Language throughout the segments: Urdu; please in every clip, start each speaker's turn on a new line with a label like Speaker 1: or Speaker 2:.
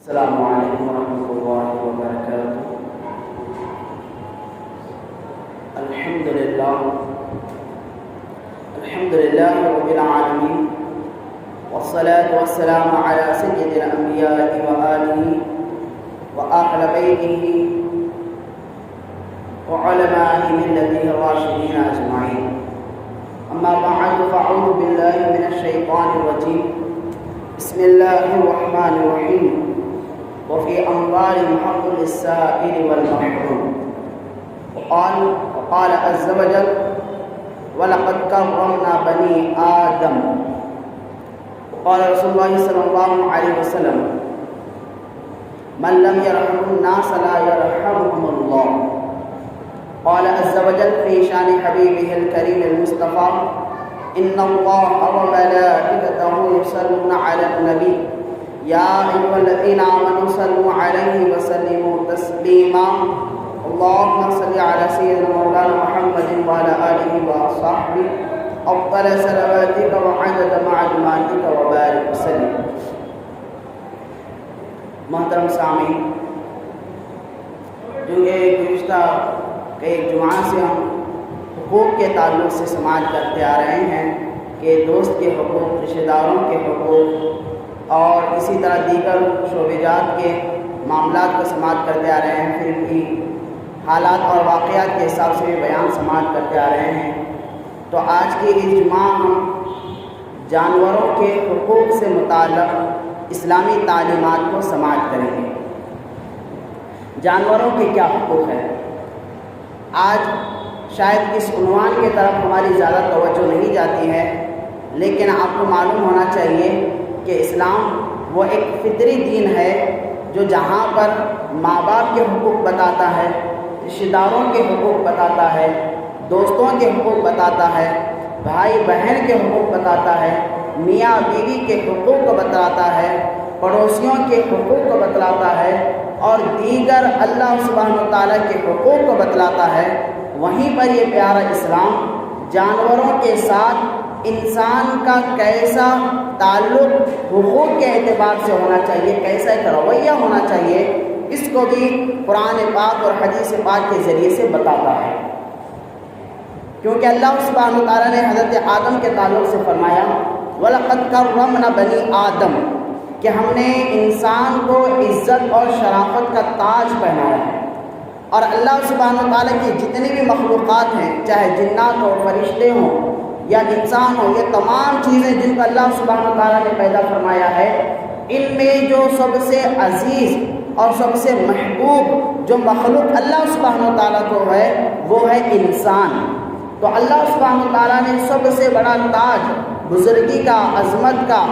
Speaker 1: السلام علیکم ورحمۃ اللہ وبرکاتہ۔ الحمد للہ رب العالمین، والصلاة والسلام علی سید الانبیاء وآلہ وآل بیتہ وعلماء ملتہ الراشدین اجمعین، اما بعد فاعوذ باللہ من الشیطان الرجیم، بسم اللہ الرحمن الرحیم، وفي أموالهم حق للسائل والمحروم، وقال عز وجل ولقد كرمنا بني آدم، وقال رسول الله صلى الله عليه وسلم من لم يرحم الناس لا يرحمهم الله، قال عز وجل في شان حبيبه الكريم المصطفى إن الله وملائكته يصلون على النبي يا أيها الذين آمنوا صلوا عليه وسلموا تسليما، اللهم صل على سيدنا مولانا محمد وعلى آله وصحبه أفضل صلواتك وعدد معلوماتك وبارك وسلم۔ محترم سامعین، جو گزشتہ کئی جمعہ سے ہم حقوق کے تعلق سے سماعت کرتے آ رہے ہیں کہ دوست کے حقوق، رشتہ داروں کے حقوق اور اسی طرح دیگر شعبجات کے معاملات کو سماعت کرتے آ رہے ہیں، پھر بھی حالات اور واقعات کے حساب سے بھی بیان سماعت کرتے آ رہے ہیں۔ تو آج کی اس جمعہ ہم جانوروں کے حقوق سے متعلق اسلامی تعلیمات کو سماعت کریں گے۔ جانوروں کے کیا حقوق ہیں؟ آج شاید اس عنوان کی طرف ہماری زیادہ توجہ نہیں جاتی ہے، لیکن آپ کو معلوم ہونا چاہیے کہ اسلام وہ ایک فطری دین ہے جو جہاں پر ماں باپ کے حقوق بتاتا ہے، رشتہ داروں کے حقوق بتاتا ہے، دوستوں کے حقوق بتاتا ہے، بھائی بہن کے حقوق بتاتا ہے، میاں بیوی کے حقوق کو بتلاتا ہے، پڑوسیوں کے حقوق کو بتلاتا ہے اور دیگر اللہ سبحانہ و تعالیٰ کے حقوق کو بتلاتا ہے، وہیں پر یہ پیارا اسلام جانوروں کے ساتھ انسان کا کیسا تعلق حقوق کے اعتبار سے ہونا چاہیے، کیسا ایک رویہ ہونا چاہیے، اس کو بھی قرآن پاک اور حدیث پاک کے ذریعے سے بتاتا ہے۔ کیونکہ اللہ سبحانہ وتعالیٰ نے حضرت آدم کے تعلق سے فرمایا وَلَقَدْ كَرَّمْنَا بَنِي آدم، کہ ہم نے انسان کو عزت اور شرافت کا تاج پہنایا ہے، اور اللہ سبحانہ وتعالیٰ کی جتنی بھی مخلوقات ہیں، چاہے جنات ہو، فرشتے ہوں یا انسان ہو، یہ تمام چیزیں جن کو اللہ سبحانہ وتعالیٰ نے پیدا فرمایا ہے، ان میں جو سب سے عزیز اور سب سے محبوب جو مخلوق اللہ سبحانہ وتعالیٰ کو ہے وہ ہے انسان۔ تو اللہ سبحانہ وتعالیٰ نے سب سے بڑا تاج بزرگی کا، عظمت کا،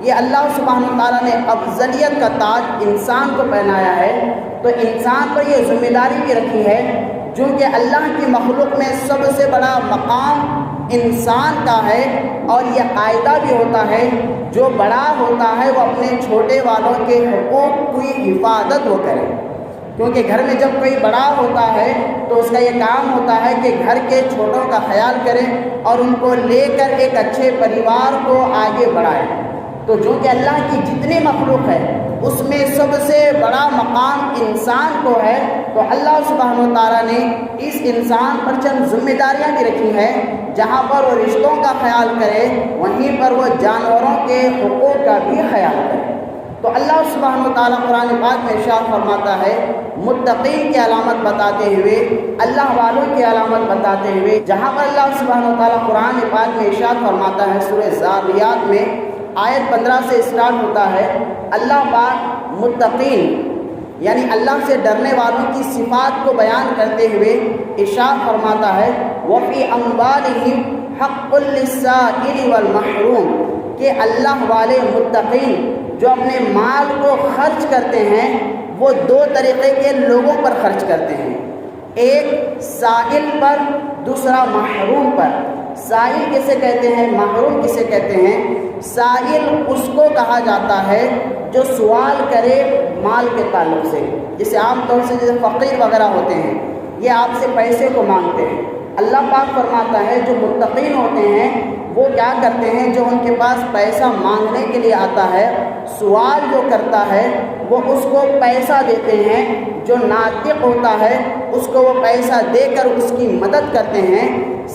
Speaker 1: یہ اللہ سبحانہ وتعالیٰ نے افضلیت کا تاج انسان کو پہنایا ہے۔ تو انسان پر یہ ذمہ داری بھی رکھی ہے، چونکہ اللہ کی مخلوق میں سب سے بڑا مقام انسان کا ہے، اور یہ قاعدہ بھی ہوتا ہے جو بڑا ہوتا ہے وہ اپنے چھوٹے والوں کے حقوق کی حفاظت وہ کرے، کیونکہ گھر میں جب کوئی بڑا ہوتا ہے تو اس کا یہ کام ہوتا ہے کہ گھر کے چھوٹوں کا خیال کرے اور ان کو لے کر ایک اچھے پریوار کو آگے بڑھائے۔ تو جو کہ اللہ کی جتنی مخلوق ہے اس میں سب سے بڑا مقام انسان کو ہے، تو اللہ سبحانہ وتعالیٰ نے اس انسان پر چند ذمہ داریاں بھی رکھی ہیں، جہاں پر وہ رشتوں کا خیال کرے وہیں پر وہ جانوروں کے حقوق کا بھی خیال کرے۔ تو اللہ سبحانہ وتعالیٰ قرآن پاک میں ارشاد فرماتا ہے، متقین کی علامت بتاتے ہوئے، اللہ والوں کی علامت بتاتے ہوئے، جہاں پر اللہ سبحانہ وتعالیٰ قرآن پاک میں ارشاد فرماتا ہے سورہ ذاریات میں آیت 15 سے اسٹارٹ ہوتا ہے، اللہ پاک متقین یعنی اللہ سے ڈرنے والوں کی صفات کو بیان کرتے ہوئے ارشاد فرماتا ہے وَفِي أَمْوَالِهِمْ حَقٌّ لِلسَّائِلِ وَالْمَحْرُومِ، کہ اللہ والے متقین جو اپنے مال کو خرچ کرتے ہیں وہ دو طریقے کے لوگوں پر خرچ کرتے ہیں، ایک سائل پر، دوسرا محروم پر۔ سائل کسے کہتے ہیں، محروم کسے کہتے ہیں؟ سائل اس کو کہا جاتا ہے جو سوال کرے مال کے تعلق سے، جسے عام طور سے جیسے فقیر وغیرہ ہوتے ہیں، یہ آپ سے پیسے کو مانگتے ہیں، اللہ پاک فرماتا ہے جو متقین ہوتے ہیں وہ کیا کرتے ہیں، جو ان کے پاس پیسہ مانگنے کے لیے آتا ہے، سوال جو کرتا ہے وہ اس کو پیسہ دیتے ہیں، جو ناطق ہوتا ہے اس کو وہ پیسہ دے کر اس کی مدد کرتے ہیں۔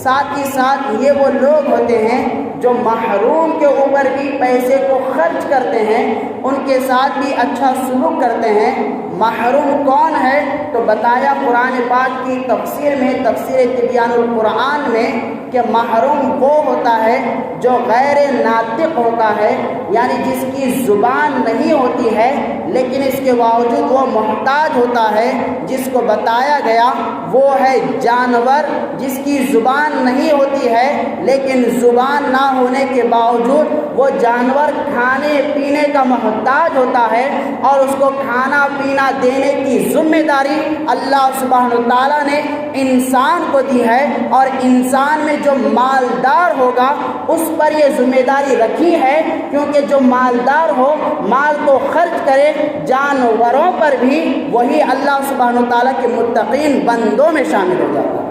Speaker 1: ساتھ ہی ساتھ یہ وہ لوگ ہوتے ہیں جو محروم کے اوپر بھی پیسے کو خرچ کرتے ہیں، ان کے ساتھ بھی اچھا سلوک کرتے ہیں۔ محروم کون ہے تو بتایا قرآن پاک کی تفسیر میں، تفسیر تبیان القرآن میں، کہ محروم وہ ہوتا ہے جو غیر ناطق ہوتا ہے، یعنی جس کی زبان نہیں ہوتی ہے لیکن اس کے باوجود وہ محتاج ہوتا ہے۔ جس کو بتایا گیا وہ ہے جانور، جس کی زبان نہیں ہوتی ہے لیکن زبان نہ ہونے کے باوجود وہ جانور کھانے پینے کا محتاج ہوتا ہے، اور اس کو کھانا پینا دینے کی ذمہ داری اللہ سبحانہ وتعالیٰ نے انسان کو دی ہے، اور انسان میں جو مالدار ہوگا اس پر یہ ذمہ داری رکھی ہے، کیونکہ جو مالدار ہو مال کو خرچ کرے جانوروں پر بھی، وہی اللہ سبحانہ وتعالیٰ کے متقین بندوں میں شامل ہو جاتا ہے۔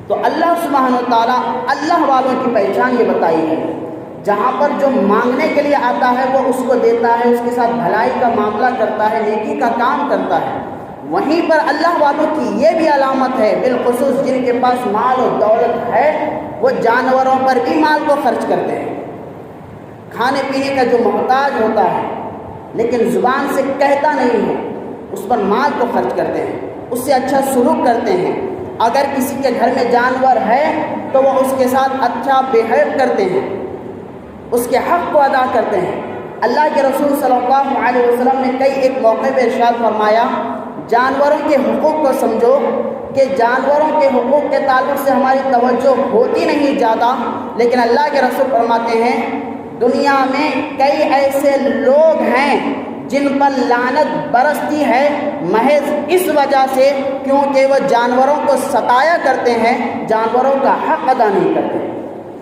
Speaker 1: تو اللہ سبحانہ وتعالیٰ اللہ والوں کی پہچان یہ بتائی ہے، جہاں پر جو مانگنے کے لیے آتا ہے وہ اس کو دیتا ہے، اس کے ساتھ بھلائی کا معاملہ کرتا ہے، نیکی کا کام کرتا ہے۔ وہیں پر اللہ والوں کی یہ بھی علامت ہے، بالخصوص جن کے پاس مال و دولت ہے وہ جانوروں پر بھی مال کو خرچ کرتے ہیں۔ کھانے پینے کا جو محتاج ہوتا ہے لیکن زبان سے کہتا نہیں ہے، اس پر مال کو خرچ کرتے ہیں، اس سے اچھا سلوک کرتے ہیں۔ اگر کسی کے گھر میں جانور ہے تو وہ اس کے ساتھ اچھا بیہیو کرتے ہیں، اس کے حق کو ادا کرتے ہیں۔ اللہ کے رسول صلی اللہ علیہ وسلم نے کئی ایک موقع پہ ارشاد فرمایا، جانوروں کے حقوق کو سمجھو، کہ جانوروں کے حقوق کے تعلق سے ہماری توجہ ہوتی نہیں زیادہ، لیکن اللہ کے رسول فرماتے ہیں دنیا میں کئی ایسے لوگ ہیں جن پر لعنت برستی ہے محض اس وجہ سے کیونکہ وہ جانوروں کو ستایا کرتے ہیں، جانوروں کا حق ادا نہیں کرتے۔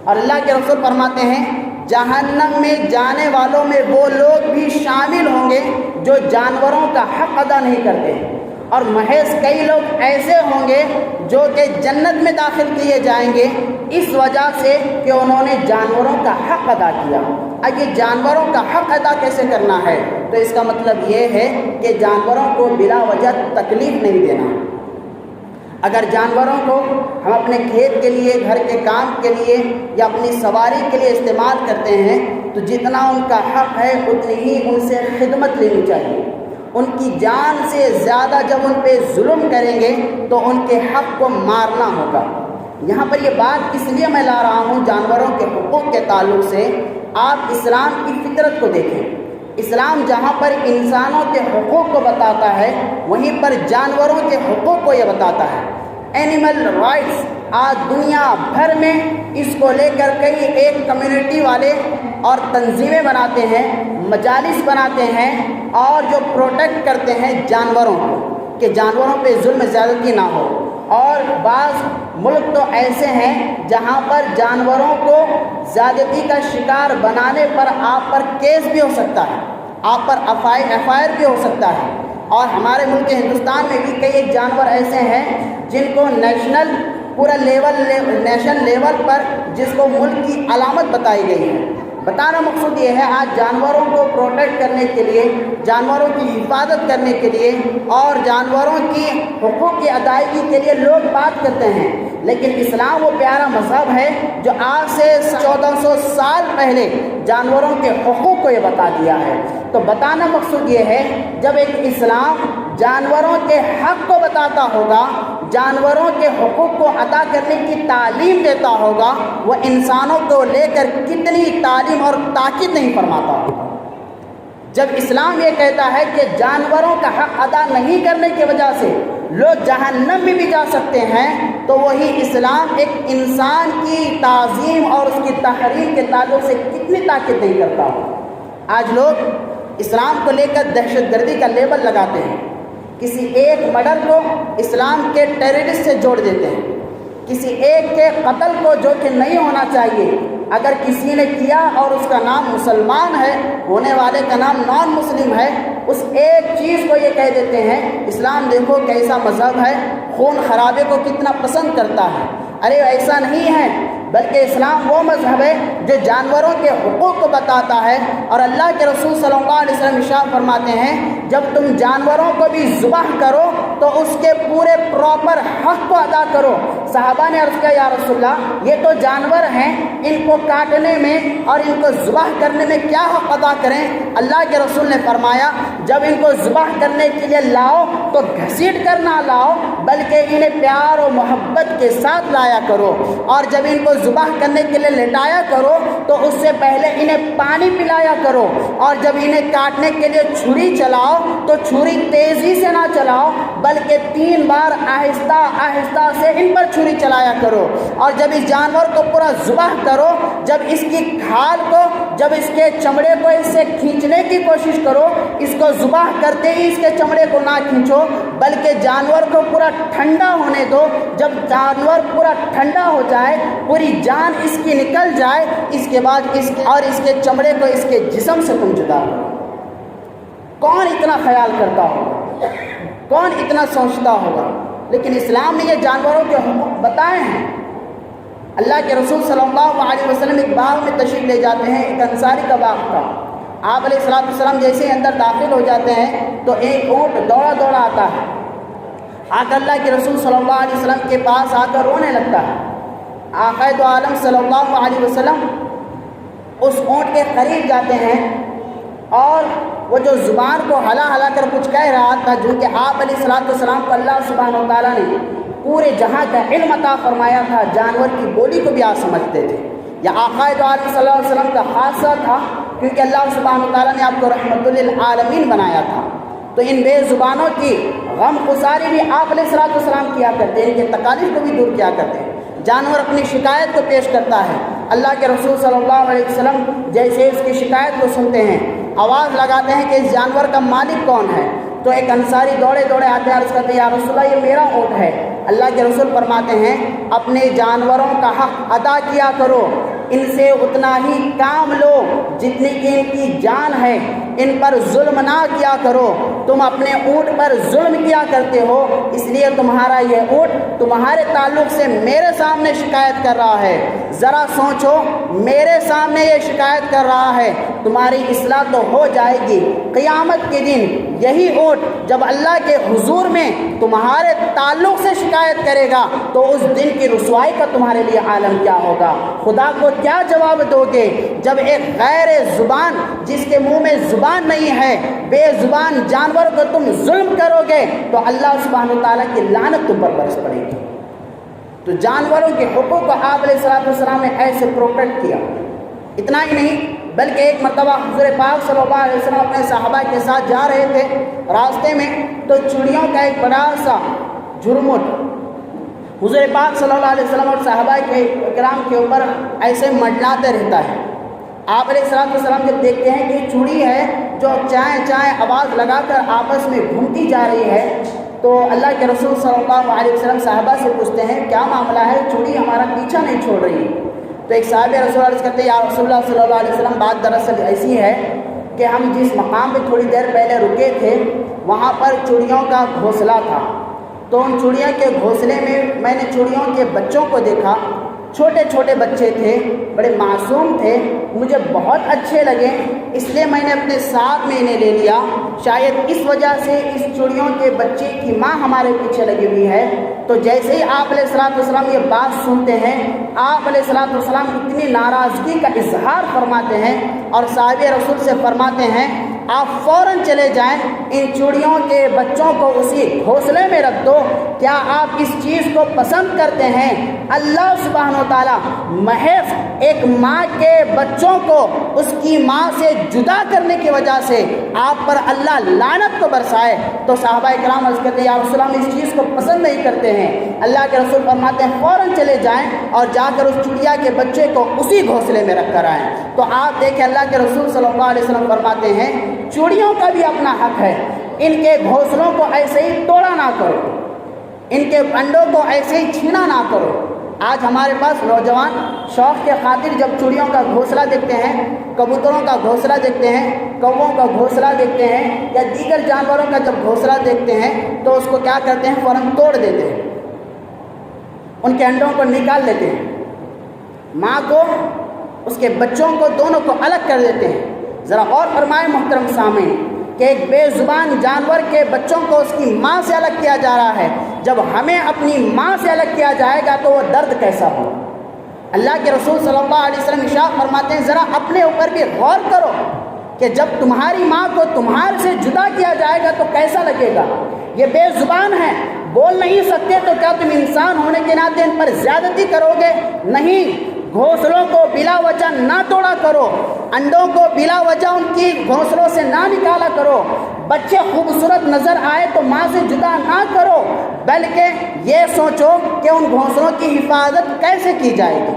Speaker 1: اور اللہ کے رسول فرماتے ہیں جہنم میں جانے والوں میں وہ لوگ بھی شامل ہوں گے جو جانوروں کا حق ادا نہیں کرتے، اور محض کئی لوگ ایسے ہوں گے جو کہ جنت میں داخل کیے جائیں گے اس وجہ سے کہ انہوں نے جانوروں کا حق ادا کیا۔ اب یہ جانوروں کا حق ادا کیسے کرنا ہے؟ تو اس کا مطلب یہ ہے کہ جانوروں کو بلا وجہ تکلیف نہیں دینا۔ اگر جانوروں کو ہم اپنے کھیت کے لیے، گھر کے کام کے لیے یا اپنی سواری کے لیے استعمال کرتے ہیں تو جتنا ان کا حق ہے اتنی ہی ان سے خدمت لینی چاہیے۔ ان کی جان سے زیادہ جب ان پہ ظلم کریں گے تو ان کے حق کو مارنا ہوگا۔ یہاں پر یہ بات اس لیے میں لا رہا ہوں جانوروں کے حقوق کے تعلق سے، آپ اسلام کی فطرت کو دیکھیں۔ اسلام جہاں پر انسانوں کے حقوق کو بتاتا ہے وہیں پر جانوروں کے حقوق کو یہ بتاتا ہے۔ اینیمل رائٹس آج دنیا بھر میں اس کو لے کر کئی ایک کمیونٹی والے اور تنظیمیں بناتے ہیں، مجالس بناتے ہیں، اور جو پروٹیکٹ کرتے ہیں جانوروں کو کہ جانوروں پہ ظلم زیادتی نہ ہو۔ اور بعض ملک تو ایسے ہیں جہاں پر جانوروں کو زیادتی کا شکار بنانے پر آپ پر کیس بھی ہو سکتا ہے، آپ پر ایف آئی آر بھی ہو سکتا ہے۔ اور ہمارے ملک ہندوستان میں بھی کئی ایک جانور ایسے ہیں جن کو نیشنل لیول پر جس کو ملک کی علامت بتائی گئی ہے۔ بتانا مقصود یہ ہے آج جانوروں کو پروٹیکٹ کرنے کے لیے، جانوروں کی حفاظت کرنے کے لیے اور جانوروں کی حقوق کی ادائیگی کے لیے لوگ بات کرتے ہیں، لیکن اسلام وہ پیارا مذہب ہے جو آج سے 1400 سال پہلے جانوروں کے حقوق کو یہ بتا دیا ہے۔ تو بتانا مقصود یہ ہے جب ایک اسلام جانوروں کے حق کو بتاتا ہوگا، جانوروں کے حقوق کو ادا کرنے کی تعلیم دیتا ہوگا، وہ انسانوں کو لے کر کتنی تعلیم اور تاکید نہیں فرماتا ہوگا۔ جب اسلام یہ کہتا ہے کہ جانوروں کا حق ادا نہیں کرنے کی وجہ سے لوگ جہنم میں بھی جا سکتے ہیں، تو وہی اسلام ایک انسان کی تعظیم اور اس کی تحریم کے تعلق سے کتنی تاکید نہیں کرتا ہو۔ آج لوگ اسلام کو لے کر دہشت گردی کا لیبل لگاتے ہیں، کسی ایک مرڈر کو اسلام کے ٹیررسٹ سے جوڑ دیتے ہیں، کسی ایک کے قتل کو جو کہ نہیں ہونا چاہیے اگر کسی نے کیا اور اس کا نام مسلمان ہے، ہونے والے کا نام نان مسلم ہے، اس ایک چیز کو یہ کہہ دیتے ہیں اسلام دیکھو کیسا مذہب ہے، خون خرابے کو کتنا پسند کرتا ہے۔ ارے ایسا نہیں ہے، بلکہ اسلام وہ مذہب ہے جو جانوروں کے حقوق کو بتاتا ہے، اور اللہ کے رسول صلی اللہ علیہ وسلم ارشاد فرماتے ہیں جب تم جانوروں کو بھی ذبح کرو تو اس کے پورے پراپر حق کو ادا کرو۔ صحابہ نے عرض کیا یا رسول اللہ یہ تو جانور ہیں، ان کو کاٹنے میں اور ان کو ذبح کرنے میں کیا حق ادا کریں؟ اللہ کے رسول نے فرمایا جب ان کو ذبح کرنے کے لیے لاؤ تو گھسیٹ کر نہ لاؤ، بلکہ انہیں پیار و محبت کے ساتھ لایا کرو، اور جب ان کو ذبح کرنے کے لیے لٹایا کرو تو اس سے پہلے انہیں پانی پلایا کرو، اور جب انہیں کاٹنے کے لیے چھری چلاؤ تو چھری تیزی سے نہ چلاؤ بلکہ 3 بار آہستہ آہستہ سے ان پر چھری چلایا کرو، اور جب اس جانور کو پورا ذبح کرو، جب اس کی کھال کو، جب اس کے چمڑے کو اس سے کھینچنے کی کوشش کرو، اس کو ذبح کرتے ہی اس کے چمڑے کو نہ کھینچو بلکہ جانور کو پورا ٹھنڈا ہونے دو۔ جب جانور پورا ٹھنڈا ہو جائے، پوری جان اس کی نکل جائے، اس کے بعد اس کے چمڑے کو اس کے جسم سے تم جدا کرو۔ کون اتنا خیال کرتا ہوگا؟ کون اتنا سوچتا ہوگا؟ لیکن اسلام نے یہ جانوروں کے حقوق بتائے ہیں۔ اللہ کے رسول صلی اللہ علیہ وسلم ایک باغ میں تشریف لے جاتے ہیں، ایک انصاری کا باغ تھا۔ آپ علیہ السلام جیسے ہی اندر داخل ہو جاتے ہیں تو ایک اونٹ دوڑا دوڑا آتا ہے، آ کر اللہ کے رسول صلی اللہ علیہ وسلم کے پاس آ کر رونے لگتا ہے۔ آقا دو عالم صلی اللہ علیہ وسلم اس اونٹ کے قریب جاتے ہیں اور وہ جو زبان کو ہلا ہلا کر کچھ کہہ رہا تھا، جو کہ آپ علیہ السلام کو اللہ سبحانہ و تعالیٰ نے پورے جہاں کا علم عطا فرمایا تھا، جانور کی بولی کو بھی آپ سمجھتے تھے۔ یہ آقا دو عالم صلی اللہ علیہ وسلم کا خاصہ تھا کیونکہ اللہ سبحانہ و تعالیٰ نے آپ کو رحمت للعالمین بنایا تھا، تو ان بے زبانوں کی غم گساری بھی آپ علیہ السلام کیا کرتے ہیں، ان کے تکالیف کو بھی دور کیا کرتے ہیں۔ جانور اپنی شکایت کو پیش کرتا ہے، اللہ کے رسول صلی اللہ علیہ وسلم جیسے اس کی شکایت کو سنتے ہیں، آواز لگاتے ہیں کہ اس جانور کا مالک کون ہے؟ تو ایک انصاری دوڑے دوڑے آتے ہیں، عرض کرتے ہیں یا رسول اللہ یہ میرا اونٹ ہے۔ اللہ کے رسول فرماتے ہیں اپنے جانوروں کا حق ادا کیا کرو، ان سے اتنا ہی کام لو جتنی کہ ان کی جان ہے، ان پر ظلم نہ کیا کرو۔ تم اپنے اونٹ پر ظلم کیا کرتے ہو، اس لیے تمہارا یہ اونٹ تمہارے تعلق سے میرے سامنے شکایت کر رہا ہے۔ ذرا سوچو، میرے سامنے یہ شکایت کر رہا ہے، تمہاری اصلاح تو ہو جائے گی۔ قیامت کے دن یہی اونٹ جب اللہ کے حضور میں تمہارے تعلق سے شکایت کرے گا تو اس دن کی رسوائی کا تمہارے لیے عالم کیا ہوگا؟ خدا کو کیا جواب دو گے جب ایک غیر زبان، جس کے منہ میں زبان نہیں ہے، بے زبان جانور کو تم ظلم کرو گے تو اللہ سبحانہ تعالیٰ کی لعنت تم پر برس پڑے گی۔ تو جانوروں کے حقوق کو آپ علیہ السلام نے ایسے پروٹیکٹ کیا۔ اتنا ہی نہیں بلکہ ایک مرتبہ حضور پاک صلی اللہ علیہ وسلم اپنے صحابہ کے ساتھ جا رہے تھے، راستے میں تو چڑیوں کا ایک بڑا سا جھرمٹ حضور پاک صلی اللہ علیہ وسلم اور صحابہ کے کرام کے اوپر ایسے منڈلاتے رہتا ہے۔ آپ علیہ السلام جب دیکھتے ہیں کہ چوڑی ہے جو چائیں چائیں آواز لگا کر آپس میں گھومتی جا رہی ہے، تو اللہ کے رسول صلی اللہ علیہ وسلم صحابہ سے پوچھتے ہیں کیا معاملہ ہے، چوڑی ہمارا پیچھا نہیں چھوڑ رہی؟ تو ایک صحابی رسول عرض کرتے ہیں یا رسول اللہ صلی اللہ علیہ وسلم بات دراصل ایسی ہے کہ ہم جس مقام پہ تھوڑی دیر پہلے رکے تھے وہاں پر چڑیوں کا گھونسلہ تھا، تو ان چڑیوں کے گھونسلے میں نے چڑیوں کے بچوں کو دیکھا، چھوٹے چھوٹے بچے تھے، بڑے معصوم تھے، مجھے بہت اچھے لگے، اس لیے میں نے اپنے ساتھ میں انہیں لے لیا۔ شاید اس وجہ سے اس چڑیوں کے بچے کی ماں ہمارے پیچھے لگی ہوئی ہے۔ تو جیسے ہی آپ علیہ السلام یہ بات سنتے ہیں، آپ علیہ السلام اتنی ناراضگی کا اظہار فرماتے ہیں اور صحابہ رسول سے فرماتے ہیں آپ فوراً چلے جائیں، ان چڑیوں کے بچوں کو اسی گھونسلے میں رکھ دو۔ کیا آپ اس چیز کو پسند کرتے ہیں؟ اللہ سبحانہ و تعالیٰ محض ایک ماں کے بچوں کو اس کی ماں سے جدا کرنے کی وجہ سے آپ پر اللہ لعنت کو برسائے۔ تو صحابہ کرام عرض کرتے ہیں یا رسول اللہ ہم اس چیز کو پسند نہیں کرتے ہیں۔ اللہ کے رسول فرماتے ہیں فوراً چلے جائیں اور جا کر اس چڑیا کے بچے کو اسی گھونسلے میں رکھ کر آئیں۔ تو آپ دیکھیں اللہ کے رسول صلی اللہ علیہ وسلم فرماتے ہیں چڑیوں کا بھی اپنا حق ہے، ان کے گھونسلوں کو ایسے ہی توڑا نہ کرو، ان کے انڈوں کو ایسے ہی چھینا نہ کرو۔ آج ہمارے پاس نوجوان شوق کے خاطر جب چڑیوں کا گھونسلہ دیکھتے ہیں، کبوتروں کا گھونسلہ دیکھتے ہیں، کووں کا گھونسلہ دیکھتے ہیں یا دیگر جانوروں کا جب گھونسلہ دیکھتے ہیں تو اس کو کیا کرتے ہیں؟ فوراً توڑ دیتے ہیں، ان کے انڈوں کو نکال لیتے ہیں، ماں کو اس کے بچوں کو دونوں کو الگ کر دیتے ہیں۔ ذرا غور فرمائیں محترم سامعین کہ ایک بے زبان جانور کے بچوں کو اس کی ماں سے الگ کیا جا رہا ہے، جب ہمیں اپنی ماں سے الگ کیا جائے گا تو وہ درد کیسا ہو۔ اللہ کے رسول صلی اللہ علیہ وسلم ارشاد فرماتے ہیں ذرا اپنے اوپر بھی غور کرو کہ جب تمہاری ماں کو تمہارے سے جدا کیا جائے گا تو کیسا لگے گا۔ یہ بے زبان ہے، بول نہیں سکتے، تو کیا تم انسان ہونے کے ناطے ان پر زیادتی کرو گے؟ نہیں، گھونسلوں کو بلا وجہ نہ توڑا کرو، انڈوں کو بلا وجہ ان کی گھونسلوں سے نہ نکالا کرو، بچے خوبصورت نظر آئے تو ماں سے جدا نہ کرو، بلکہ یہ سوچو کہ ان گھونسلوں کی حفاظت کیسے کی جائے گی،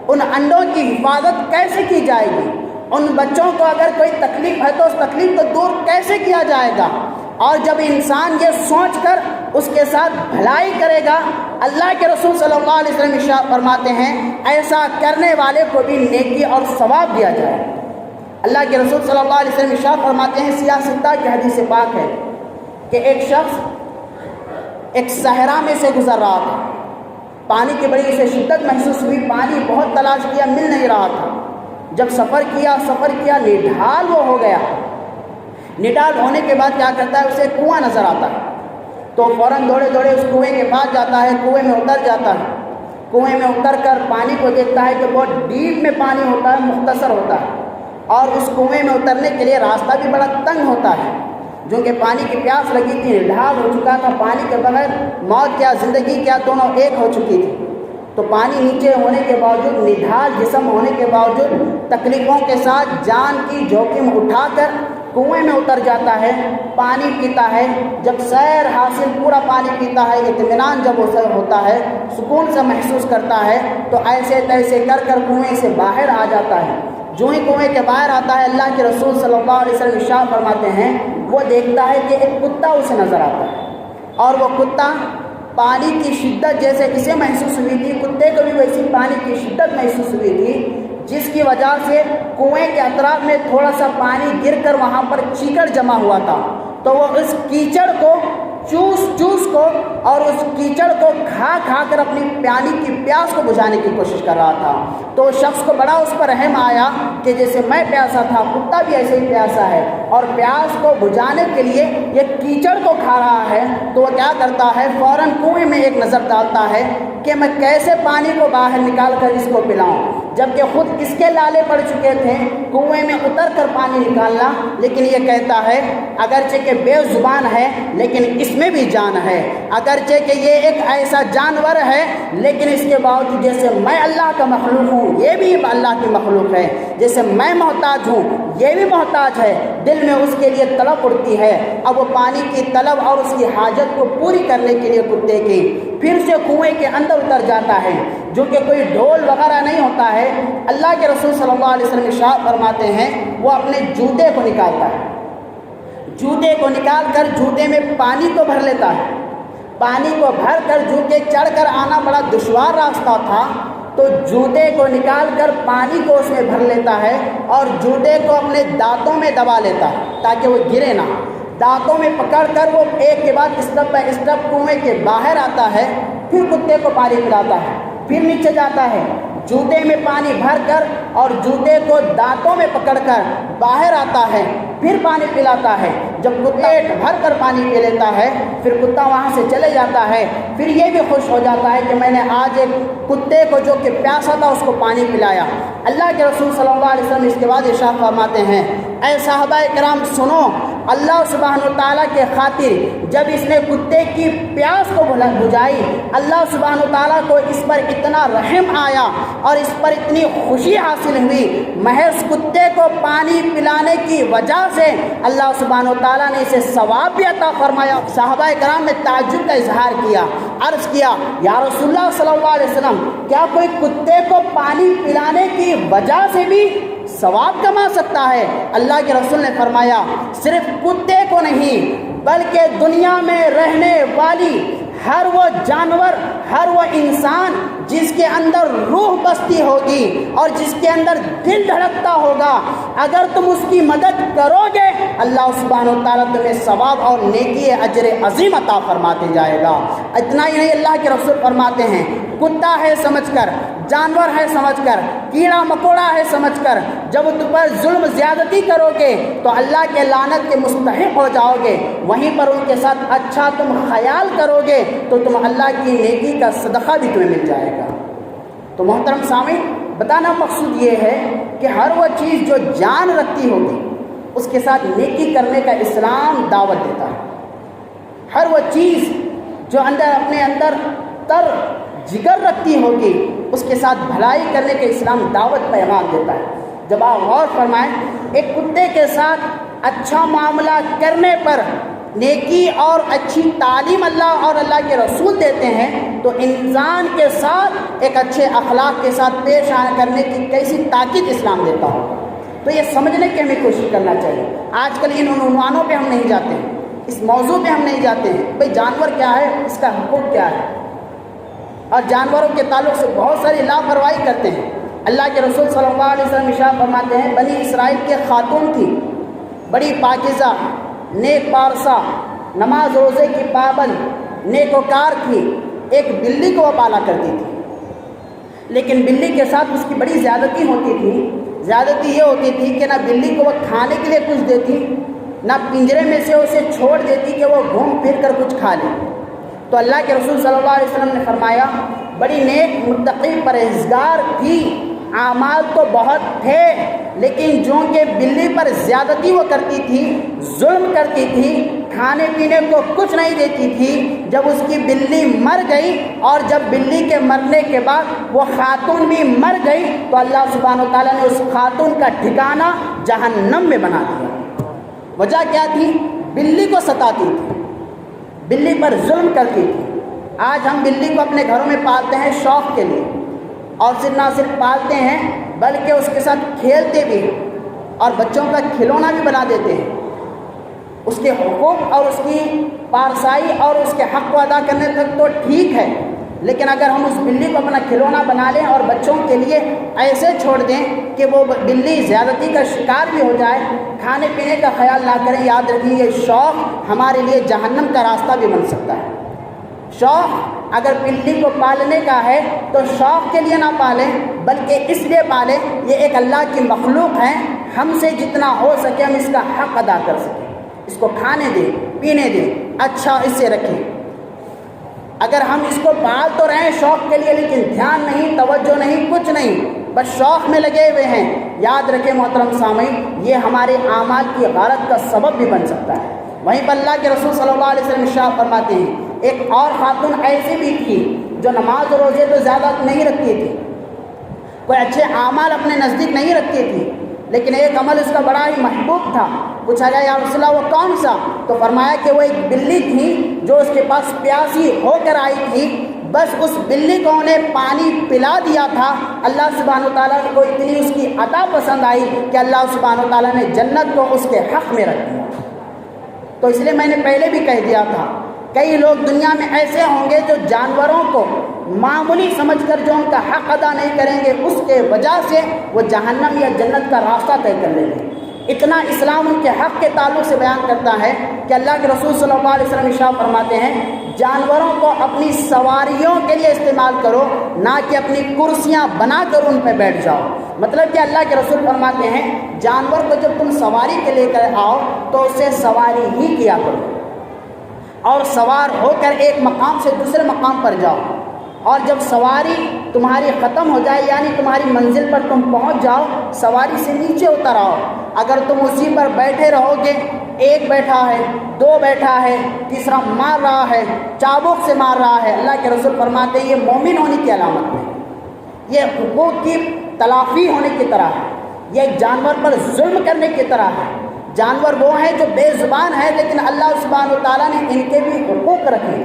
Speaker 1: ان انڈوں کی حفاظت کیسے کی جائے گی، ان بچوں کو اگر کوئی تکلیف ہے تو اس تکلیف کو دور کیسے کیا جائے گا۔ اور جب انسان یہ سوچ کر اس کے ساتھ بھلائی کرے گا، اللہ کے رسول صلی اللہ علیہ وسلم ارشاد فرماتے ہیں ایسا کرنے والے کو بھی نیکی اور ثواب دیا جائے۔ اللہ کے رسول صلی اللہ علیہ وسلم ارشاد فرماتے ہیں، سیاہ ستہ کی حدیث پاک ہے کہ ایک شخص ایک صحرا میں سے گزر رہا تھا، پانی کی بڑی اسے شدت محسوس ہوئی، پانی بہت تلاش کیا، مل نہیں رہا تھا۔ جب سفر کیا نڈھال وہ ہو گیا، نڈال ہونے کے بعد کیا کرتا ہے؟ اسے کنواں نظر آتا ہے تو فوراً دوڑے دوڑے اس کنویں کے پاس جاتا ہے، کنویں میں اتر جاتا ہے، کنویں میں اتر کر پانی کو دیکھتا ہے کہ بہت ڈیپ میں پانی ہوتا ہے، مختصر ہوتا ہے، اور اس کنویں میں اترنے کے لیے راستہ بھی بڑا تنگ ہوتا ہے، جو کہ پانی کی پیاس لگی تھی، نڈال ہو چکا تھا، پانی کے بغیر موت کیا زندگی کیا دونوں ایک ہو چکی تھی۔ تو پانی نیچے ہونے کے باوجود، نڈھال جسم ہونے کے باوجود، تکلیفوں کے ساتھ جان کی جوخم اٹھا کر کنویں میں اتر جاتا ہے، پانی پیتا ہے۔ جب سیر حاصل پورا پانی پیتا ہے، اطمینان جب اسے ہوتا ہے، سکون سے محسوس کرتا ہے، تو ایسے تیسے کر کر کنویں سے باہر آ جاتا ہے۔ جو ہی کنویں کے باہر آتا ہے، اللہ کے رسول صلی اللہ علیہ وسلم ارشاد فرماتے ہیں وہ دیکھتا ہے کہ ایک کتا اسے نظر آتا ہے، اور وہ کتا پانی کی شدت جیسے اسے محسوس ہوئی تھی، کتے کو بھی ویسی پانی کی شدت محسوس ہوئی تھی، جس کی وجہ سے کنویں کے اطراف میں تھوڑا سا پانی گر کر وہاں پر چیکڑ جمع ہوا تھا، تو وہ اس کیچڑ کو چوس کو اور اس کیچڑ کو کھا کر اپنی پانی کی پیاس کو بجھانے کی کوشش کر رہا تھا۔ تو شخص کو بڑا اس پر رحم آیا کہ جیسے میں پیاسا تھا، کتا بھی ایسے ہی پیاسا ہے، اور پیاس کو بجھانے کے لیے یہ کیچڑ کو کھا رہا ہے، تو وہ کیا کرتا ہے؟ فوراً کنویں میں ایک نظر ڈالتا ہے کہ میں کیسے پانی کو باہر نکال کر اس کو پلاؤں، جبکہ خود اس کے لالے پڑ چکے تھے کنویں میں اتر کر پانی نکالنا۔ لیکن یہ کہتا ہے اگرچہ کہ بے زبان ہے لیکن اس میں بھی جان ہے، اگرچہ کہ یہ ایک ایسا جانور ہے لیکن اس کے باوجود جیسے میں اللہ کا مخلوق ہوں یہ بھی اللہ کی مخلوق ہے، جیسے میں محتاج ہوں یہ بھی محتاج ہے، دل میں اس کے لیے طلب اڑتی ہے۔ اب وہ پانی کی طلب اور اس کی حاجت کو پوری کرنے کے لیے کتے کی پھر سے کنویں کے اندر اتر جاتا ہے، جو کہ کوئی ڈھول وغیرہ نہیں ہوتا ہے۔ اللہ کے رسول صلی اللہ علیہ وسلم ارشاد فرماتے ہیں وہ اپنے جوتے کو نکالتا ہے، جوتے کو نکال کر جوتے میں پانی کو بھر لیتا ہے، پانی کو بھر کر جوتے چڑھ کر آنا بڑا دشوار راستہ تھا، تو جوتے کو نکال کر پانی کو اس میں بھر لیتا ہے اور جوتے کو اپنے دانتوں میں دبا لیتا ہے تاکہ وہ گرے نہ، دانتوں میں پکڑ کر وہ ایک کے بعد اسٹیپ بائی اسٹیپ کنویں کے باہر آتا ہے، پھر کتے کو پانی پلاتا ہے، پھر نیچے جاتا ہے، جوتے میں پانی بھر کر اور جوتے کو دانتوں میں پکڑ کر باہر آتا ہے، پھر پانی پلاتا ہے۔ جب کتا پیٹ بھر کر پانی پی لیتا ہے پھر کتا وہاں سے چلے جاتا ہے، پھر یہ بھی خوش ہو جاتا ہے کہ میں نے آج ایک کتے کو جو کہ پیاسا تھا اس کو پانی پلایا۔ اللہ کے رسول صلی اللہ علیہ وسلم اس کے بعد ارشاد فرماتے ہیں اے صحابہ کرام سنو، اللہ سبحانہ و تعالیٰ کے خاطر جب اس نے کتے کی پیاس کو بجھائی، اللہ سبحانہ و تعالیٰ کو اس پر اتنا رحم آیا اور اس پر اتنی خوشی حاصل ہوئی، محض کتے کو پانی پلانے کی وجہ سے اللہ سبحانہ و تعالیٰ نے اسے ثواب بھی عطا فرمایا۔ صحابہ کرام نے تعجب کا اظہار کیا، عرض کیا یا رسول اللہ صلی اللہ علیہ وسلم کیا کوئی کتے کو پانی پلانے کی وجہ سے بھی ثواب کما سکتا ہے؟ اللہ کے رسول نے فرمایا صرف کتے کو نہیں بلکہ دنیا میں رہنے والی ہر وہ جانور، ہر وہ انسان جس کے اندر روح بستی ہوگی اور جس کے اندر دل دھڑکتا ہوگا، اگر تم اس کی مدد کرو گے اللہ سبحانہ و تعالیٰ تمہیں ثواب اور نیکی اجر عظیم عطا فرماتے جائے گا۔ اتنا ہی نہیں، اللہ کے رسول فرماتے ہیں کتا ہے سمجھ کر، جانور ہے سمجھ کر، کیڑا مکوڑا ہے سمجھ کر جب تم پر ظلم زیادتی کرو گے تو اللہ کے لعنت کے مستحق ہو جاؤ گے، وہیں پر ان کے ساتھ اچھا تم خیال کرو گے تو تم اللہ کی نیکی کا صدقہ بھی تمہیں مل جائے گا۔ تو محترم سامعین، بتانا مقصود یہ ہے کہ ہر وہ چیز جو جان رکھتی ہوگی اس کے ساتھ نیکی کرنے کا اسلام دعوت دیتا ہے۔ ہر وہ چیز جو اپنے اندر تر جگر رکھتی ہوگی اس کے ساتھ بھلائی کرنے کے اسلام دعوت پیغام دیتا ہے۔ جب آپ غور فرمائیں، ایک کتے کے ساتھ اچھا معاملہ کرنے پر نیکی اور اچھی تعلیم اللہ اور اللہ کے رسول دیتے ہیں تو انسان کے ساتھ ایک اچھے اخلاق کے ساتھ پیش کرنے کی کیسی تاکید اسلام دیتا ہو۔ تو یہ سمجھنے کی ہمیں کوشش کرنا چاہیے۔ آج کل ان عنوانوں پہ ہم نہیں جاتے ہیں، اس موضوع پہ ہم نہیں جاتے ہیں بھئی جانور کیا ہے، اس کا حقوق کیا ہے، اور جانوروں کے تعلق سے بہت ساری لاپرواہی کرتے ہیں۔ اللہ کے رسول صلی اللہ علیہ وسلم ارشاد فرماتے ہیں بنی اسرائیل کے خاتون تھی، بڑی پاکیزہ، نیک پارسا، نماز روزے کی پابند، نیک وکار تھی، ایک بلی کو وہ پالا کرتی تھی، لیکن بلی کے ساتھ اس کی بڑی زیادتی ہوتی تھی۔ زیادتی یہ ہوتی تھی کہ نہ بلی کو وہ کھانے کے لیے کچھ دیتی، نہ پنجرے میں سے اسے چھوڑ دیتی کہ وہ گھوم پھر کر کچھ کھا لے۔ تو اللہ کے رسول صلی اللہ علیہ وسلم نے فرمایا بڑی نیک متقی پرہیزگار تھی، اعمال تو بہت تھے، لیکن جو کہ بلی پر زیادتی وہ کرتی تھی، ظلم کرتی تھی، کھانے پینے کو کچھ نہیں دیتی تھی۔ جب اس کی بلی مر گئی اور جب بلی کے مرنے کے بعد وہ خاتون بھی مر گئی تو اللہ سبحانہ و تعالیٰ نے اس خاتون کا ٹھکانہ جہنم میں بنا دیا۔ وجہ کیا تھی؟ بلی کو ستاتی تھی، بلی پر ظلم کرتی تھی۔ آج ہم بلی کو اپنے گھروں میں پالتے ہیں شوق کے لیے، اور صرف نہ صرف پالتے ہیں بلکہ اس کے ساتھ کھیلتے بھی ہیں اور بچوں کا کھلونا بھی بنا دیتے ہیں۔ اس کے حقوق اور اس کی پارسائی اور اس کے حق کو ادا کرنے تک تو ٹھیک ہے، لیکن اگر ہم اس بلی کو اپنا کھلونا بنا لیں اور بچوں کے لیے ایسے چھوڑ دیں کہ وہ بلی زیادتی کا شکار بھی ہو جائے، کھانے پینے کا خیال نہ کریں، یاد رکھیے یہ شوق ہمارے لیے جہنم کا راستہ بھی بن سکتا ہے۔ شوق اگر بلی کو پالنے کا ہے تو شوق کے لیے نہ پالیں بلکہ اس لیے پالیں یہ ایک اللہ کی مخلوق ہے، ہم سے جتنا ہو سکے ہم اس کا حق ادا کر سکیں، اس کو کھانے دیں، پینے دیں، اچھا اس سے رکھیں۔ اگر ہم اس کو پال تو رہے ہیں شوق کے لیے لیکن دھیان نہیں، توجہ نہیں، کچھ نہیں، بس شوق میں لگے ہوئے ہیں، یاد رکھیں محترم سامعین یہ ہمارے اعمال کی غارت کا سبب بھی بن سکتا ہے۔ وہیں پر اللہ کے رسول صلی اللہ علیہ وسلم ارشاد فرماتے ہیں ایک اور خاتون ایسی بھی تھی جو نماز و روزے تو زیادہ نہیں رکھتی تھی، کوئی اچھے اعمال اپنے نزدیک نہیں رکھتی تھی، لیکن ایک عمل اس کا بڑا ہی محبوب تھا۔ پوچھا گیا یا رسول اللہ وہ کون سا؟ تو فرمایا کہ وہ ایک بلی تھی جو اس کے پاس پیاسی ہو کر آئی تھی، بس اس بلی کو انہیں پانی پلا دیا تھا، اللہ سبحانہ و تعالیٰ کو اتنی اس کی عطا پسند آئی کہ اللہ سبحانہ و تعالیٰ نے جنت کو اس کے حق میں رکھ دیا۔ تو اس لیے میں نے پہلے بھی کہہ دیا تھا کئی لوگ دنیا میں ایسے ہوں گے جو جانوروں کو معمولی سمجھ کر جو ان کا حق ادا نہیں کریں گے اس کے وجہ سے وہ جہنم یا جنت کا راستہ طے کر لیں گے۔ اتنا اسلام ان کے حق کے تعلق سے بیان کرتا ہے کہ اللہ کے رسول صلی اللہ علیہ وسلم ارشاد فرماتے ہیں جانوروں کو اپنی سواریوں کے لیے استعمال کرو، نہ کہ اپنی کرسیاں بنا کر ان پہ بیٹھ جاؤ۔ مطلب کہ اللہ کے رسول فرماتے ہیں جانور کو جب تم سواری کے لے کر آؤ تو اسے سواری ہی کیا کرو، اور سوار ہو کر ایک مقام سے دوسرے مقام پر جاؤ، اور جب سواری تمہاری ختم ہو جائے یعنی تمہاری منزل پر تم پہنچ جاؤ سواری سے نیچے اتر آؤ۔ اگر تم اسی پر بیٹھے رہو گے، ایک بیٹھا ہے، دو بیٹھا ہے، تیسرا مار رہا ہے، چابک سے مار رہا ہے، اللہ کے رسول فرماتے ہیں یہ مومن ہونے کی علامت ہے، یہ حقوق کی تلافی ہونے کی طرح ہے، یہ جانور پر ظلم کرنے کی طرح ہے۔ جانور وہ ہیں جو بے زبان ہے لیکن اللہ سبحانہ و تعالیٰ نے ان کے بھی حقوق رکھے۔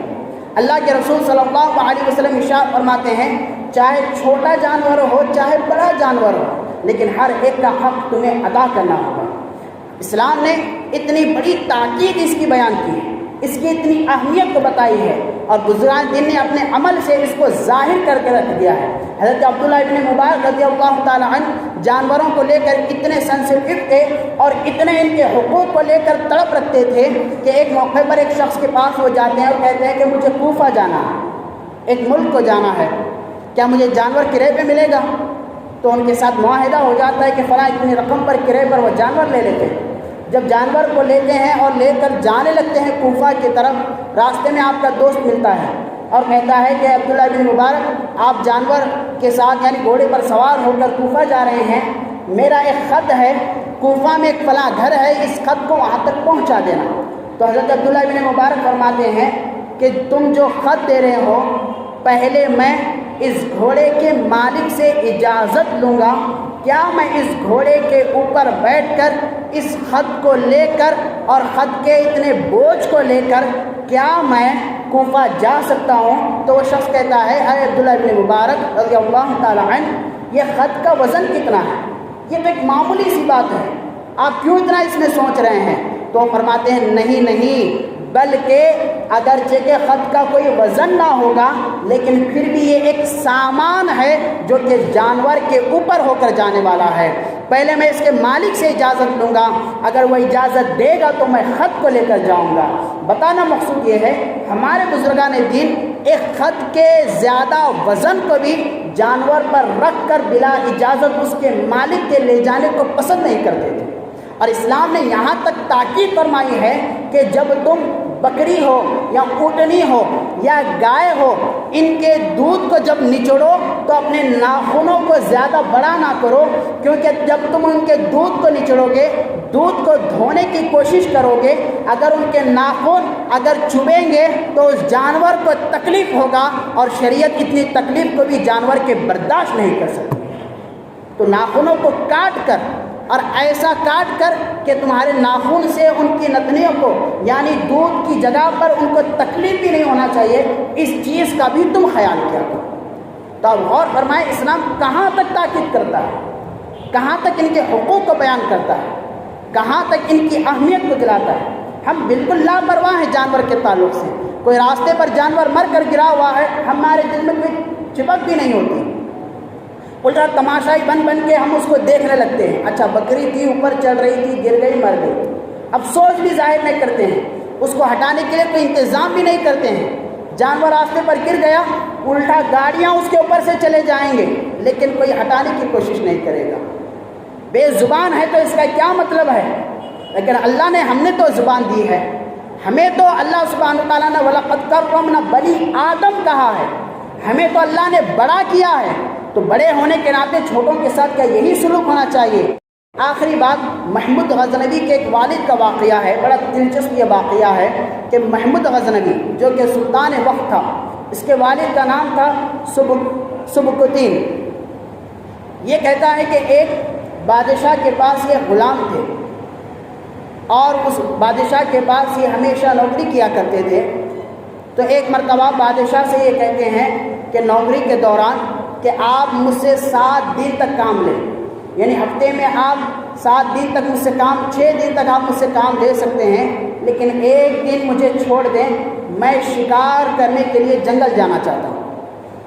Speaker 1: اللہ کے رسول صلی اللہ علیہ وسلم ارشاد فرماتے ہیں چاہے چھوٹا جانور ہو چاہے بڑا جانور ہو لیکن ہر ایک کا حق تمہیں ادا کرنا ہوگا۔ اسلام نے اتنی بڑی تاکید اس کی بیان کی ہے، اس کی اتنی اہمیت کو بتائی ہے، اور بزرگان دین نے اپنے عمل سے اس کو ظاہر کر کے رکھ دیا ہے۔ حضرت عبداللہ ابن مبارک رضی اللہ تعالیٰ عنہ جانوروں کو لے کر اتنے سینسیٹیو تھے اور اتنے ان کے حقوق کو لے کر تڑپ رکھتے تھے کہ ایک موقع پر ایک شخص کے پاس وہ جاتے ہیں اور کہتے ہیں کہ مجھے کوفہ جانا ہے، ایک ملک کو جانا ہے، کیا مجھے جانور کرائے پہ ملے گا؟ تو ان کے ساتھ معاہدہ ہو جاتا ہے کہ فلاں اتنی رقم پر کرائے پر وہ جانور لے لیتے ہیں۔ جب جانور کو لیتے ہیں اور لے کر جانے لگتے ہیں کوفہ کی طرف، راستے میں آپ کا دوست ملتا ہے اور کہتا ہے کہ عبداللہ بن مبارک آپ جانور کے ساتھ یعنی گھوڑے پر سوار ہو کر کوفہ جا رہے ہیں، میرا ایک خط ہے، کوفہ میں ایک فلاں گھر ہے، اس خط کو وہاں تک پہنچا دینا۔ تو حضرت عبداللہ بن مبارک فرماتے ہیں کہ تم جو خط دے رہے ہو، پہلے میں اس گھوڑے کے مالک سے اجازت لوں گا، کیا میں اس گھوڑے کے اوپر بیٹھ کر اس خط کو لے کر اور خط کے اتنے بوجھ کو لے کر کیا میں کوفہ جا سکتا ہوں؟ تو وہ شخص کہتا ہے اے عبداللہ بن مبارک رضی اللہ تعالیٰ عنہ، یہ خط کا وزن کتنا ہے؟ یہ تو ایک معمولی سی بات ہے، آپ کیوں اتنا اس میں سوچ رہے ہیں؟ تو فرماتے ہیں نہیں، بلکہ اگرچہ کہ خط کا کوئی وزن نہ ہوگا لیکن پھر بھی یہ ایک سامان ہے جو کہ جانور کے اوپر ہو کر جانے والا ہے، پہلے میں اس کے مالک سے اجازت لوں گا، اگر وہ اجازت دے گا تو میں خط کو لے کر جاؤں گا۔ بتانا مقصود یہ ہے ہمارے بزرگان دین ایک خط کے زیادہ وزن کو بھی جانور پر رکھ کر بلا اجازت اس کے مالک کے لے جانے کو پسند نہیں کرتے تھے، اور اسلام نے یہاں تک تاکید فرمائی ہے کہ جب تم بکری ہو یا اونٹنی ہو یا گائے ہو، ان کے دودھ کو جب نچوڑو تو اپنے ناخنوں کو زیادہ بڑا نہ کرو، کیونکہ جب تم ان کے دودھ کو نچوڑو گے، دودھ کو دھونے کی کوشش کرو گے، اگر ان کے ناخن اگر چبھیں گے تو اس جانور کو تکلیف ہوگا، اور شریعت اتنی تکلیف کو بھی جانور کے برداشت نہیں کر سکتی۔ تو ناخنوں کو کاٹ کر، اور ایسا کاٹ کر کہ تمہارے ناخن سے ان کی نتنیوں کو یعنی دودھ کی جگہ پر ان کو تکلیف بھی نہیں ہونا چاہیے، اس چیز کا بھی تم خیال کیا کرو۔ تو اب غور فرمائیں اسلام کہاں تک تاکید کرتا ہے، کہاں تک ان کے حقوق کو بیان کرتا ہے، کہاں تک ان کی اہمیت کو دلاتا ہے۔ ہم بالکل لاپرواہ ہیں جانور کے تعلق سے، کوئی راستے پر جانور مر کر گرا ہوا ہے، ہمارے دل میں کوئی چپک بھی نہیں ہوتی، الٹا تماشائی بن کے ہم اس کو دیکھنے لگتے ہیں، اچھا بکری تھی اوپر چڑھ رہی تھی، گر گئی مر گئی، افسوس بھی ظاہر نہیں کرتے ہیں، اس کو ہٹانے کے لیے کوئی انتظام بھی نہیں کرتے ہیں۔ جانور راستے پر گر گیا، الٹا گاڑیاں اس کے اوپر سے چلے جائیں گے لیکن کوئی ہٹانے کی کوشش نہیں کرے گا۔ بے زبان ہے تو اس کا کیا مطلب ہے؟ لیکن اللہ نے ہم نے تو زبان دی ہے، ہمیں تو اللہ سبحانہ وتعالیٰ نے وَلَقَدْ كَرَّمْنَا بَنِي آدم کہا ہے، ہمیں تو اللہ نے بڑا کیا ہے، تو بڑے ہونے کے ناطے چھوٹوں کے ساتھ کیا یہی سلوک ہونا چاہیے؟ آخری بات محمود غزنوی کے ایک والد کا واقعہ ہے، بڑا دلچسپ یہ واقعہ ہے کہ محمود غزنوی جو کہ سلطان وقت تھا، اس کے والد کا نام تھا سبکتین۔ یہ کہتا ہے کہ ایک بادشاہ کے پاس یہ غلام تھے اور اس بادشاہ کے پاس یہ ہمیشہ نوکری کیا کرتے تھے۔ تو ایک مرتبہ بادشاہ سے یہ کہتے ہیں کہ نوکری کے دوران کہ آپ مجھ سے 7 دن تک کام لیں، یعنی ہفتے میں آپ 7 دن تک مجھ سے کام، 6 دن تک آپ مجھ سے کام لے سکتے ہیں، لیکن ایک دن مجھے چھوڑ دیں، میں شکار کرنے کے لیے جنگل جانا چاہتا ہوں۔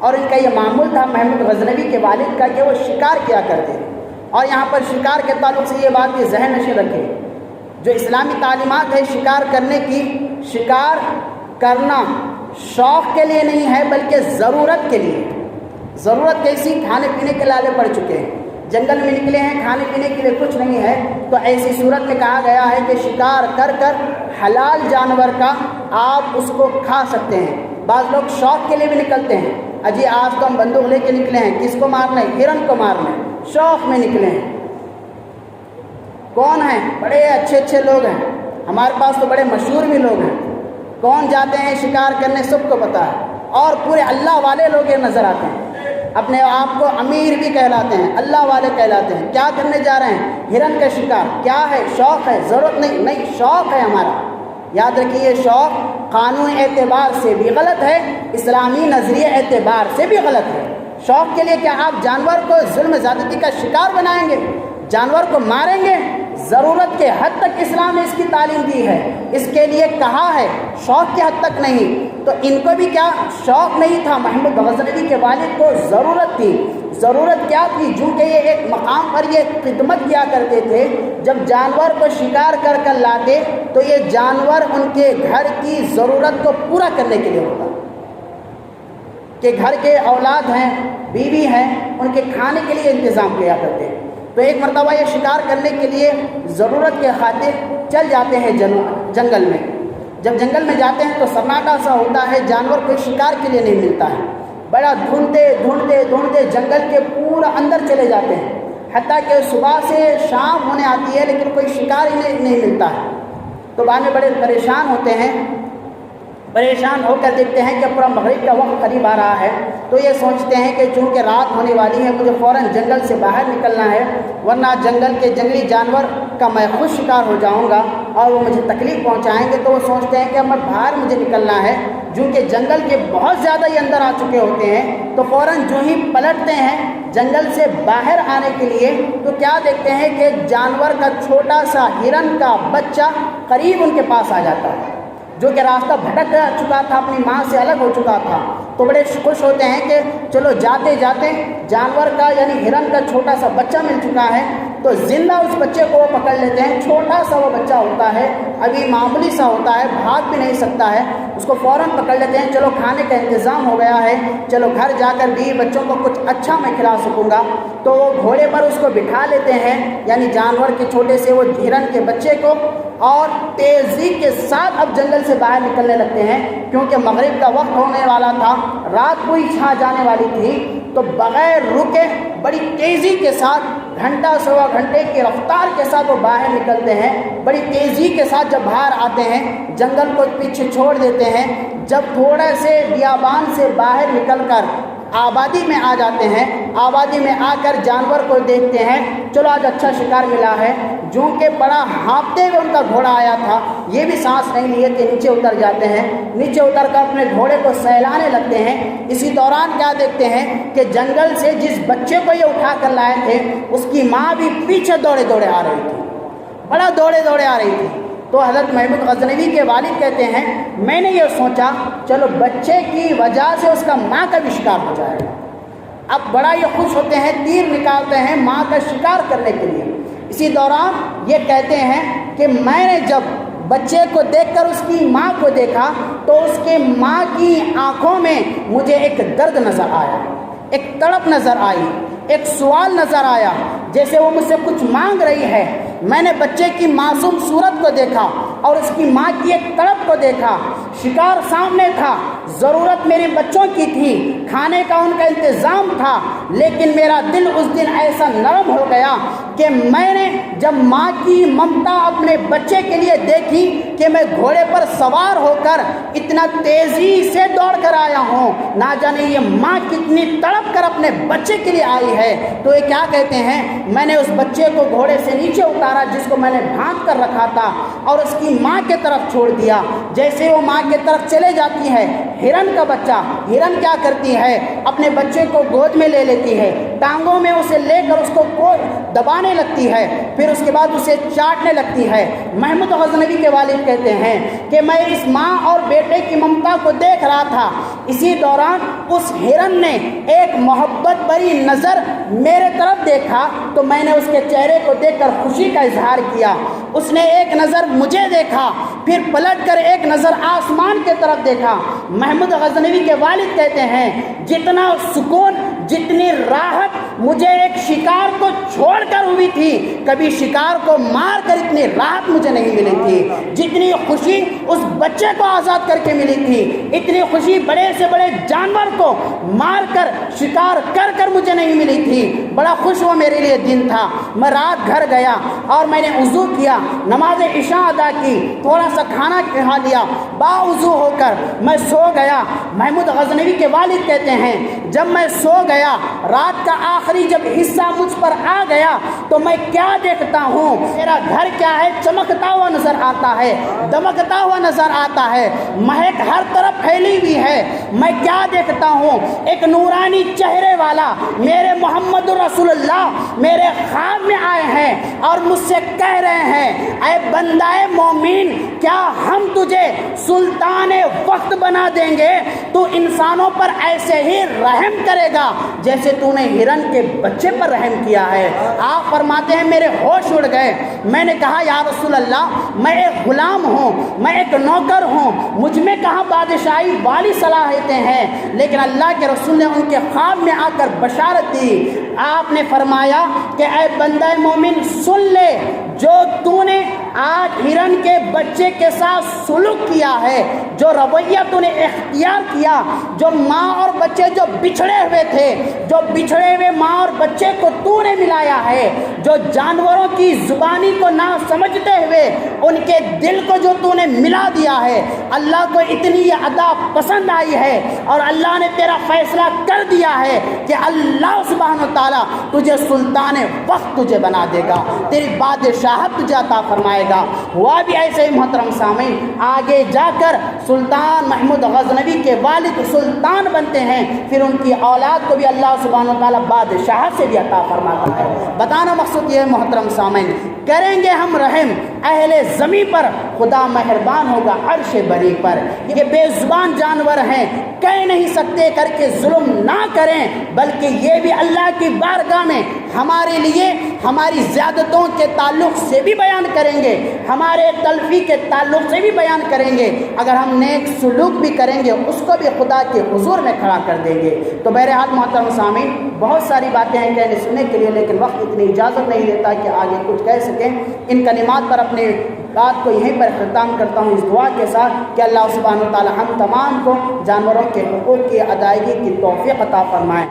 Speaker 1: اور ان کا یہ معمول تھا محمود غزنوی کے والد کا کہ وہ شکار کیا کرتے ہیں۔ اور یہاں پر شکار کے تعلق سے یہ بات بھی ذہن نشین رکھیں، جو اسلامی تعلیمات ہے شکار کرنے کی، شکار کرنا شوق کے لیے نہیں ہے بلکہ ضرورت کے لیے۔ ضرورت کیسی؟ کھانے پینے کے لالے پڑ چکے ہیں، جنگل میں نکلے ہیں، کھانے پینے کے لیے کچھ نہیں ہے، تو ایسی صورت میں کہا گیا ہے کہ شکار کر کر حلال جانور کا آپ اس کو کھا سکتے ہیں۔ بعض لوگ شوق کے لیے بھی نکلتے ہیں، اجی آج تو ہم بندوق لے کے نکلے ہیں، کس کو مارنا ہے؟ ہرن کو مارنا ہے، شوق میں نکلے ہیں۔ کون ہیں؟ بڑے اچھے لوگ ہیں، ہمارے پاس تو بڑے مشہور بھی لوگ ہیں، کون جاتے ہیں شکار کرنے سب کو پتہ ہے، اور پورے اللہ والے لوگ نظر آتے ہیں، اپنے آپ کو امیر بھی کہلاتے ہیں، اللہ والے کہلاتے ہیں۔ کیا کرنے جا رہے ہیں؟ ہرن کا شکار۔ کیا ہے؟ شوق ہے، ضرورت نہیں، شوق ہے ہمارا۔ یاد رکھیے یہ شوق قانون اعتبار سے بھی غلط ہے، اسلامی نظریے اعتبار سے بھی غلط ہے۔ شوق کے لیے کیا آپ جانور کو ظلم زیادتی کا شکار بنائیں گے؟ جانور کو ماریں گے؟ ضرورت کے حد تک اسلام نے اس کی تعلیم دی ہے، اس کے لیے کہا ہے، شوق کے حد تک نہیں۔ تو ان کو بھی کیا شوق نہیں تھا، محمود غزنوی کے والد کو ضرورت تھی۔ ضرورت کیا تھی؟ چونکہ یہ ایک مقام پر یہ خدمت کیا کرتے تھے، جب جانور کو شکار کر کر لاتے تو یہ جانور ان کے گھر کی ضرورت کو پورا کرنے کے لیے ہوتا، کہ گھر کے اولاد ہیں، بیوی ہیں، ان کے کھانے کے لیے انتظام کیا کرتے ہیں۔ تو ایک مرتبہ یہ شکار کرنے کے لیے ضرورت کے خاطر چل جاتے ہیں جنگل میں۔ جب جنگل میں جاتے ہیں تو سناٹا سا ہوتا ہے، جانور کوئی شکار کے لیے نہیں ملتا ہے۔ بڑا ڈھونڈتے جنگل کے پورا اندر چلے جاتے ہیں، حتیٰ کہ صبح سے شام ہونے آتی ہے لیکن کوئی شکار ہی نہیں ملتا ہے۔ تو بعد میں بڑے پریشان ہوتے ہیں، پریشان ہو کر دیکھتے ہیں کہ پورا مغرب کا وقت قریب آ رہا ہے، تو یہ سوچتے ہیں کہ چونکہ رات ہونے والی ہے مجھے فوراً جنگل سے باہر نکلنا ہے، ورنہ جنگل کے جنگلی جانور کا میں خود شکار ہو جاؤں گا اور وہ مجھے تکلیف پہنچائیں گے۔ تو وہ سوچتے ہیں کہ اب باہر مجھے نکلنا ہے، چونکہ جنگل کے بہت زیادہ ہی اندر آ چکے ہوتے ہیں۔ تو فوراً جو ہی پلٹتے ہیں جنگل سے باہر آنے کے لیے، تو کیا دیکھتے ہیں کہ جانور کا چھوٹا سا ہرن کا بچہ قریب ان کے پاس آ جاتا ہے، جو کہ راستہ بھٹک چکا تھا، اپنی ماں سے الگ ہو چکا تھا۔ تو بڑے خوش ہوتے ہیں کہ چلو جاتے جاتے جانور کا یعنی ہرن کا چھوٹا سا بچہ مل چکا ہے، تو زندہ اس بچے کو وہ پکڑ لیتے ہیں۔ چھوٹا سا وہ بچہ ہوتا ہے، ابھی معمولی سا ہوتا ہے، بھاگ بھی نہیں سکتا ہے، اس کو فوراً پکڑ لیتے ہیں۔ چلو کھانے کا انتظام ہو گیا ہے، چلو گھر جا کر بھی بچوں کو کچھ اچھا میں کھلا سکوں گا۔ تو وہ گھوڑے پر اس کو بٹھا لیتے ہیں، یعنی جانور کے چھوٹے سے وہ ہرن کے بچے کو، اور تیزی کے ساتھ اب جنگل سے باہر نکلنے لگتے ہیں، کیونکہ مغرب کا وقت ہونے والا تھا، رات پوری چھا جانے والی تھی۔ تو بغیر رکے بڑی تیزی کے ساتھ گھنٹہ سوا گھنٹے کی رفتار کے ساتھ وہ باہر نکلتے ہیں۔ بڑی تیزی کے ساتھ جب باہر آتے ہیں جنگل کو پیچھے چھوڑ دیتے ہیں، جب تھوڑے سے بیابان سے باہر نکل کر آبادی میں آ جاتے ہیں، آبادی میں آ کر جانور کو دیکھتے ہیں، چلو آج اچھا شکار ملا ہے۔ جو کہ بڑا ہانپتے ہوئے ان کا گھوڑا آیا تھا، یہ بھی سانس نہیں لیے کہ نیچے اتر جاتے ہیں، نیچے اتر کر اپنے گھوڑے کو سہلانے لگتے ہیں۔ اسی دوران کیا دیکھتے ہیں کہ جنگل سے جس بچے کو یہ اٹھا کر لائے تھے اس کی ماں بھی پیچھے دوڑے دوڑے آ رہی تھی، بڑا دوڑے دوڑے آ رہی تھی۔ تو حضرت محمود غزنوی کے والد کہتے ہیں میں نے یہ سوچا چلو بچے کی وجہ سے اس کا ماں کا بھی شکار ہو جائے گا۔ اب بڑا یہ خوش ہوتے ہیں، تیر نکالتے ہیں ماں کا شکار کرنے کے لیے۔ اسی دوران یہ کہتے ہیں کہ میں نے جب بچے کو دیکھ کر اس کی ماں کو دیکھا تو اس کے ماں کی آنکھوں میں مجھے ایک درد نظر آیا، ایک تڑپ نظر آئی، ایک سوال نظر آیا، جیسے وہ مجھ سے کچھ مانگ رہی ہے۔ میں نے بچے کی معصوم صورت کو دیکھا اور اس کی ماں کی ایک تڑپ کو دیکھا۔ شکار سامنے تھا، ضرورت میرے بچوں کی تھی، کھانے کا ان کا انتظام تھا، لیکن میرا دل اس دن ایسا نرم ہو گیا کہ میں نے جب ماں کی ممتا اپنے بچے کے لیے دیکھی کہ میں گھوڑے پر سوار ہو کر اتنا تیزی سے دوڑ کر آیا ہوں، نہ جانے یہ ماں کتنی تڑپ کر اپنے بچے کے لیے آئی ہے۔ تو یہ کیا کہتے ہیں، میں نے اس بچے کو گھوڑے سے نیچے اتارا جس کو میں نے ڈھانپ کر رکھا تھا اور اس کی ماں کے طرف چھوڑ دیا۔ جیسے وہ ماں کے طرف چلے جاتی ہے، ہرن کا بچہ، ہرن کیا کرتی ہے، اپنے بچے کو گود میں لے لیتی ہے، ٹانگوں میں اسے لے کر اس کو دبانے لگتی ہے، پھر اس کے بعد اسے چاٹنے لگتی ہے۔ محمود غزنوی کے والد کہتے ہیں کہ میں اس ماں اور بیٹے کی ممتا کو دیکھ رہا تھا، اسی دوران اس ہرن نے ایک محبت بھری نظر میرے طرف دیکھا تو میں نے اس کے چہرے کو دیکھ کر خوشی کا اظہار کیا۔ اس نے ایک نظر مجھے دیکھا، پھر پلٹ کر ایک نظر آسمان کے طرف دیکھا۔ محمود غزنوی کے والد کہتے ہیں جتنا سکون، جتنی راحت مجھے ایک شکار کو چھوڑ کر ہوئی تھی، کبھی شکار کو مار کر اتنی راحت مجھے نہیں ملی تھی، جتنی خوشی اس بچے کو آزاد کر کے ملی تھی، اتنی خوشی بڑے سے بڑے جانور کو مار کر شکار کر کر مجھے نہیں ملی تھی۔ بڑا خوش ہوا میرے لیے دن تھا۔ میں رات گھر گیا اور میں نے وضو کیا، نماز عشاء ادا کی، تھوڑا سا کھانا کھا لیا، باوضو ہو کر میں سو گیا۔ محمود غزنوی کے والد کہتے ہیں جب میں سو گیا، رات کا آخری جب حصہ مجھ پر آ گیا تو میں کیا دیکھتا ہوں، میرا گھر کیا ہے، چمکتا ہوا نظر آتا ہے، دمکتا ہوا نظر آتا ہے، مہک ہر طرف پھیلی ہوئی ہے۔ میں کیا دیکھتا ہوں، ایک نورانی چہرے والا میرے محمد رسول اللہ میرے خواب میں آئے ہیں اور مجھ سے کہہ رہے ہیں اے بندہ مومن کیا ہم تجھے سلطان وقت بنا دیں گے، تو انسانوں پر ایسے ہی رحم کرے گا جیسے تو نے ہرن کے بچے پر رحم کیا ہے۔ آپ فرماتے ہیں میرے ہوش اڑ گئے، میں نے کہا یا رسول اللہ میں ایک غلام ہوں، میں ایک نوکر ہوں، مجھ میں کہاں بادشاہی والی صلاحیتیں ہیں، لیکن اللہ کے رسول نے ان کے خواب میں آ کر بشارت دی۔ آپ نے فرمایا کہ اے بندہ مومن سن لے، جو تو نے آج ہرن کے بچے کے ساتھ سلوک کیا ہے، جو رویہ تو نے اختیار کیا، جو ماں اور بچے جو بچھڑے ہوئے تھے، جو بچھڑے ہوئے ماں اور بچے کو تو نے ملایا ہے، جو جانوروں کی زبانی کو نہ سمجھتے ہوئے ان کے دل کو جو تو نے ملا دیا ہے، اللہ کو اتنی یہ ادا پسند آئی ہے اور اللہ نے تیرا فیصلہ کر دیا ہے کہ اللہ سبحانہ و تعالیٰ تجھے سلطان وقت تجھے بنا دے گا، تیری بادشاہت تجھے عطا فرمائے گا۔ ہوا بھی ایسے ہی محترم سامعین، آگے جا کر سلطان محمود غزنوی کے والد سلطان بنتے ہیں، پھر ان کی اولاد کو بھی اللہ سبحانہ و تعالیٰ بادشاہت سے بھی عطا فرماتا ہے۔ بتانا مقصود یہ ہے محترم سامعین، کریں گے ہم رحم اہل زمین پر، خدا مہربان ہوگا عرش بری پر۔ یہ بے زبان جانور ہیں، کہہ نہیں سکتے کر کے ظلم نہ کریں، بلکہ یہ بھی اللہ کی بارگاہ میں ہمارے لیے ہماری زیادتوں کے تعلق سے بھی بیان کریں گے، ہمارے تلفی کے تعلق سے بھی بیان کریں گے، اگر ہم نیک سلوک بھی کریں گے اس کو بھی خدا کے حضور میں کھڑا کر دیں گے۔ تو بہرحال محترم سامعین، بہت ساری باتیں ہیں کہنے سننے کے لیے، لیکن وقت اتنی اجازت نہیں دیتا کہ آگے کچھ کہہ سکیں۔ ان کلمات پر اپنے بات کو یہیں پر ختم کرتا ہوں اس دعا کے ساتھ کہ اللہ سبحانہ و تعالی ہم تمام کو جانوروں کے حقوق کی ادائیگی کی توفیق عطا فرمائے۔